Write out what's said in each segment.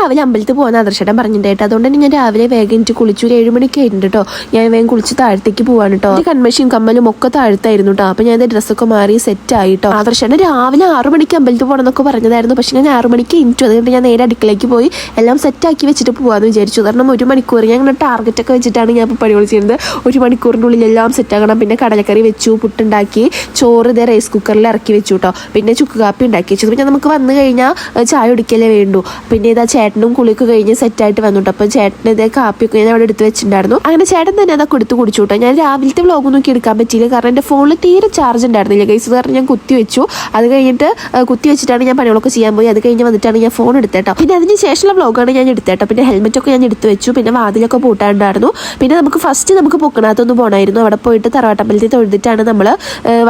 രാവിലെ അമ്പലത്തിൽ പോകുന്ന ആദർശേട്ടൻ പറഞ്ഞിട്ടായിട്ട് അതുകൊണ്ട് തന്നെ ഞാൻ രാവിലെ വേഗം എനിക്ക് കുളിച്ചു ഒരു 7 മണിക്ക് ആയിട്ടുണ്ട് കേട്ടോ. ഞാൻ വേഗം കുളിച്ച് താഴത്തേക്ക് പോവാണ് കേട്ടോ. കൺമഷിയും കമ്മലും ഒക്കെ താഴത്തായിരുന്നു കേട്ടോ. അപ്പോൾ ഞാൻ ഡ്രസ്സൊക്കെ മാറി സെറ്റ് ആയിട്ടോ. ആദർശേട്ടൻ രാവിലെ 6 മണിക്ക് അമ്പലത്തിൽ പോകണം എന്നൊക്കെ പറഞ്ഞതായിരുന്നു. പക്ഷെ ഞാൻ 6 മണിക്ക് എനിച്ചു. അതുകൊണ്ട് ഞാൻ നേരെ അടുക്കളയ്ക്ക് പോയി എല്ലാം സെറ്റാക്കി വെച്ചിട്ട് പോകാമെന്ന് വിചാരിച്ചു. കാരണം 1 മണിക്കൂർ ഞാൻ ഇങ്ങനെ ടാർഗറ്റൊക്കെ വെച്ചിട്ടാണ് ഞാൻ ഇപ്പോൾ പണികൾ ചെയ്യുന്നത്. 1 മണിക്കൂറിൻ്റെ ഉള്ളിൽ എല്ലാം സെറ്റാക്കണം. പിന്നെ കടലക്കറി വെച്ചു, പുട്ടുണ്ടാക്കി, ചോറ് ഇതേ റൈസ് കുക്കറിൽ ഇറക്കി വെച്ചു കേട്ടോ. പിന്നെ ചുക്ക് കാപ്പി ഉണ്ടാക്കി വെച്ചു. പിന്നെ നമുക്ക് വന്നു കഴിഞ്ഞാൽ ചായ കുടിക്കലേ വേണ്ടു. പിന്നെ ഇതാ ചേട്ടനും കുളിക്ക് കഴിഞ്ഞ് സെറ്റായിട്ട് വന്നിട്ടോ. അപ്പം ചേട്ടൻ ഇതേ കാപ്പിയൊക്കെ ഞാൻ അവിടെ എടുത്ത് വെച്ചിട്ടുണ്ടായിരുന്നു. അങ്ങനെ ചേട്ടൻ തന്നെ അതൊക്കെ എടുത്ത് കുടിച്ചു കേട്ടോ. ഞാൻ രാവിലത്തെ വ്ളോഗ് നോക്കി എടുക്കാൻ പറ്റിയില്ല. കാരണം എൻ്റെ ഫോണിൽ തീരെ ചാർജ് ഉണ്ടായിരുന്നില്ല ഗൈസ്. കാരണം ഞാൻ കുത്തി വെച്ചു. അത് കഴിഞ്ഞിട്ട് കുത്തി വെച്ചിട്ടാണ് ഞാൻ പണികളൊക്കെ ചെയ്യാൻ പോയി. അത് കഴിഞ്ഞ് വന്നിട്ടാണ് ഞാൻ ഫോൺ എടുത്തേട്ടോ. പിന്നെ അതിന് ശേഷമുള്ള വ്ളോഗാണ് ഞാൻ എടുത്തേട്ടോ. പിന്നെ ഹെൽമെറ്റൊക്കെ ഞാൻ എടുത്ത് വെച്ചു. പിന്നെ വാതിലൊക്കെ പൂട്ടാണ്ടായിരുന്നു. പിന്നെ നമുക്ക് പൊക്കണത്തൊന്ന് പോകണമായിരുന്നു. അവിടെ പോയിട്ട് തറവാട്ടമ്പലത്തിൽ തൊഴുതിട്ടാണ് നമ്മൾ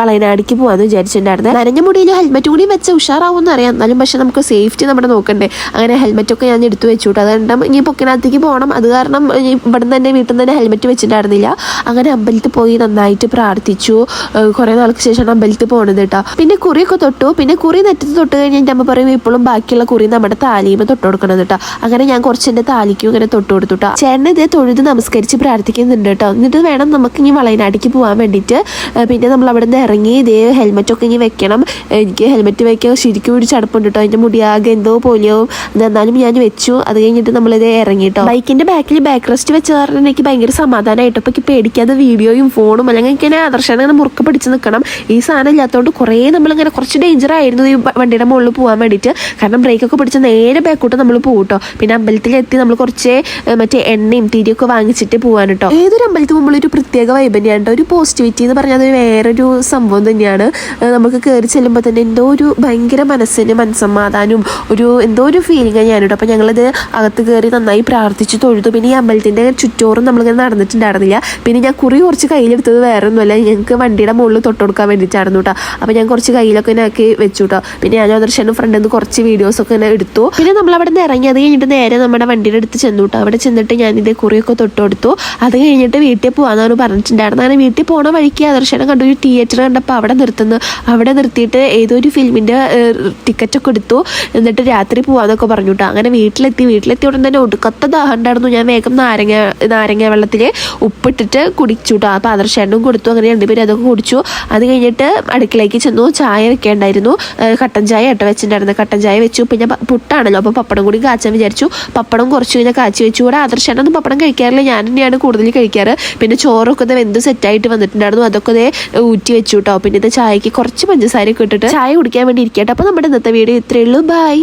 വളയനാടിക്ക് പോകാമെന്ന് വിചാരിച്ചിട്ടുണ്ടായിരുന്നത്. നനഞ്ഞ മുടിയിൽ ഹെൽമെറ്റ് കൂടി വെച്ച് ഉഷാറാവുമെന്ന് അറിയാം. എന്നാലും പക്ഷെ നമുക്ക് സേഫ്റ്റി നമ്മുടെ നോക്കണ്ടേ. അങ്ങനെ ഹെൽമെറ്റൊക്കെ ഞാൻ എടുത്ത് വെച്ചു കേട്ടോ. അതുകൊണ്ട് ഇനി പൊക്കിനകത്തേക്ക് പോകണം. അത് കാരണം ഇവിടെ തന്നെ വീട്ടിൽ നിന്ന് തന്നെ ഹെൽമെറ്റ് വെച്ചിട്ടുണ്ടായിരുന്നില്ല. അങ്ങനെ അമ്പലത്തിൽ പോയി നന്നായിട്ട് പ്രാർത്ഥിച്ചു. കുറേ നാൾക്ക് ശേഷമാണ് അമ്പലത്തിൽ പോകണത് കേട്ടോ. പിന്നെ കുറിയൊക്കെ തൊട്ടു. പിന്നെ കുറി നെറ്റത്ത് തൊട്ട് കഴിഞ്ഞ് എൻ്റെ അമ്മ പറയും ഇപ്പോഴും ബാക്കിയുള്ള കുറി നമ്മുടെ താലിയുമ തൊട്ട് കൊടുക്കണം കേട്ടോ. അങ്ങനെ ഞാൻ കുറച്ച് എൻ്റെ താലിക്കും ഇങ്ങനെ തൊട്ട് കൊടുത്തു കേട്ടോ. ചേട്ടൻ ഇതേ തൊഴുത് നമസ്കരിച്ച് പ്രാർത്ഥിക്കുന്നുണ്ട് കേട്ടോ. എന്നിട്ട് വേണം നമുക്ക് ഇനി വളയനാടിക്ക് പോകാൻ വേണ്ടിയിട്ട്. പിന്നെ നമ്മൾ അവിടെ നിന്ന് ഇറങ്ങി ഇതേ ഹെൽമെറ്റൊക്കെ ഇനി വെക്കണം. എനിക്ക് ഹെൽമെറ്റ് വെക്കാൻ ശരിക്കും ഒരു ചടപ്പുണ്ട് കേട്ടോ. അതിൻ്റെ മുടിയാകെ എന്തോ പോലെയോ. എന്നാലും ഞാൻ വെച്ചു. അത് കഴിഞ്ഞിട്ട് നമ്മളിത് ഇറങ്ങി കേട്ടോ. ബൈക്കിൻ്റെ ബാക്കിൽ ബാക്ക് റെസ്റ്റ് വെച്ച കാരണം എനിക്ക് ഭയങ്കര സമാധാനമായിട്ട്. അപ്പോൾ എനിക്ക് പേടിക്കാതെ വീഡിയോയും ഫോണും അല്ലെങ്കിൽ ഇങ്ങനെ ആദർശനെ ഇങ്ങനെ മുറുക്കെ പിടിച്ച് നിൽക്കണം. ഈ സാധനം ഇല്ലാത്തതുകൊണ്ട് കുറേ നമ്മളിങ്ങനെ കുറച്ച് ഡേഞ്ചർ ആയിരുന്നു ഈ വണ്ടിയുടെ മുകളിൽ പോകാൻ വേണ്ടിയിട്ട്. കാരണം ബ്രേക്കൊക്കെ പിടിച്ച് നേരെ ബാക്കോട്ട് നമ്മൾ പോകും കേട്ടോ. പിന്നെ അമ്പലത്തിലെത്തി നമ്മൾ കുറച്ച് മറ്റേ എണ്ണയും തിരിയൊക്കെ വാങ്ങിച്ചിട്ട് പോകാൻ കേട്ടോ. ഏതൊരു അമ്പലത്തിൽ പോകുമ്പോൾ ഒരു പ്രത്യേക വൈബ് തന്നെയാണ് കേട്ടോ. ഒരു പോസിറ്റിവിറ്റി എന്ന് പറഞ്ഞാൽ അതൊരു വേറൊരു സംഭവം തന്നെയാണ്. നമുക്ക് കയറി ചെല്ലുമ്പോൾ തന്നെ എന്തോ ഒരു ഭയങ്കര മനസ്സിന് മനസ്സമാധാനവും എന്തോ ഒരു ഫീലിംഗ് തന്നെയാണ് കേട്ടോ. അപ്പോൾ ഞങ്ങളിത് അകത്ത് കയറി നന്നായി പ്രാർത്ഥിച്ച് തൊഴുതു. പിന്നെ ഈ അമ്പലത്തിൻ്റെ ചുറ്റോറും നമ്മളിങ്ങനെ നടന്നിട്ടുണ്ടായിരുന്നില്ല. പിന്നെ ഞാൻ കുറച്ച് കയ്യിലെടുത്തത് വേറെ ഒന്നുമല്ല, ഞങ്ങൾക്ക് വണ്ടിയുടെ മുകളിൽ തൊട്ട് കൊടുക്കാൻ വേണ്ടിയിട്ടായിരുന്നു കേട്ടോ. അപ്പോൾ ഞാൻ കുറച്ച് കയ്യിലൊക്കെ ആക്കി വെച്ചു കേട്ടോ. പിന്നെ ഞാൻ ആദർശനും ഫ്രണ്ടിൽ നിന്ന് കുറച്ച് വീഡിയോസൊക്കെ ഇങ്ങനെ എടുത്തു. പിന്നെ നമ്മളവിടെ നിന്ന് ഇറങ്ങി. അത് കഴിഞ്ഞിട്ട് നേരെ നമ്മുടെ വണ്ടിയുടെ അടുത്ത് ചെന്നു കേട്ടോ. അവിടെ ചെന്നിട്ട് ഞാനിതേ കുറിയൊക്കെ തൊട്ട് കൊടുത്തു. അത് കഴിഞ്ഞിട്ട് വീട്ടിൽ പോകാമെന്നാണ് പറഞ്ഞിട്ടുണ്ടായിരുന്നു. അങ്ങനെ വീട്ടിൽ പോകണ വഴിക്ക് ആദർശനം കണ്ടു. ഒരു തിയേറ്റർ കണ്ടപ്പോൾ അവിടെ നിർത്തിയിട്ട് ഏതോ ഒരു ഫിലിമിൻ്റെ ടിക്കറ്റൊക്കെ എടുത്തു. എന്നിട്ട് രാത്രി പോകാമെന്നൊക്കെ പറഞ്ഞു കേട്ടോ. അങ്ങനെ വീട്ടിലെത്തി ഉടൻ തന്നെ ഒടുക്കത്ത ദാഹം ഉണ്ടായിരുന്നു. ഞാൻ വേഗം നാരങ്ങ വെള്ളത്തിൽ ഉപ്പിട്ടിട്ട് കുടിച്ചു കേട്ടോ. അപ്പോൾ ആദർശേട്ടനും കൊടുത്തു. അങ്ങനെ 2 പേരും അതൊക്കെ കുടിച്ചു. അത് കഴിഞ്ഞിട്ട് അടുക്കളയ്ക്ക് ചെന്നു. ചായ വെക്കേണ്ടായിരുന്നു. കട്ടൻ ചായ കേട്ടോ വെച്ചിട്ടുണ്ടായിരുന്നു. കട്ടൻ ചായ വെച്ചു. പിന്നെ പുട്ടാണല്ലോ, അപ്പോൾ പപ്പടം കൂടി കാച്ചാൻ വിചാരിച്ചു. പപ്പടം കുറച്ച് കഴിഞ്ഞാൽ കാച്ചി വെച്ചു. ഇവിടെ ആദർശേട്ടനൊന്നും പപ്പടം കഴിക്കാറില്ല, ഞാൻ തന്നെയാണ് കൂടുതൽ കഴിക്കാറ്. പിന്നെ ചോറൊക്കെ വെന്ത് സെറ്റായിട്ട് വന്നിട്ടുണ്ടായിരുന്നു. അതൊക്കെ ഊറ്റി വെച്ചു കേട്ടോ. പിന്നെ ഇത് ചായക്ക് കുറച്ച് പഞ്ചസാരയൊക്കെ ഇട്ടിട്ട് ചായ കുടിക്കാൻ വേണ്ടി ഇരിക്കട്ടെ. അപ്പോൾ നമ്മുടെ ഇന്നത്തെ വീഡിയോ ഇത്രയേ ഉള്ളൂ. ബൈ.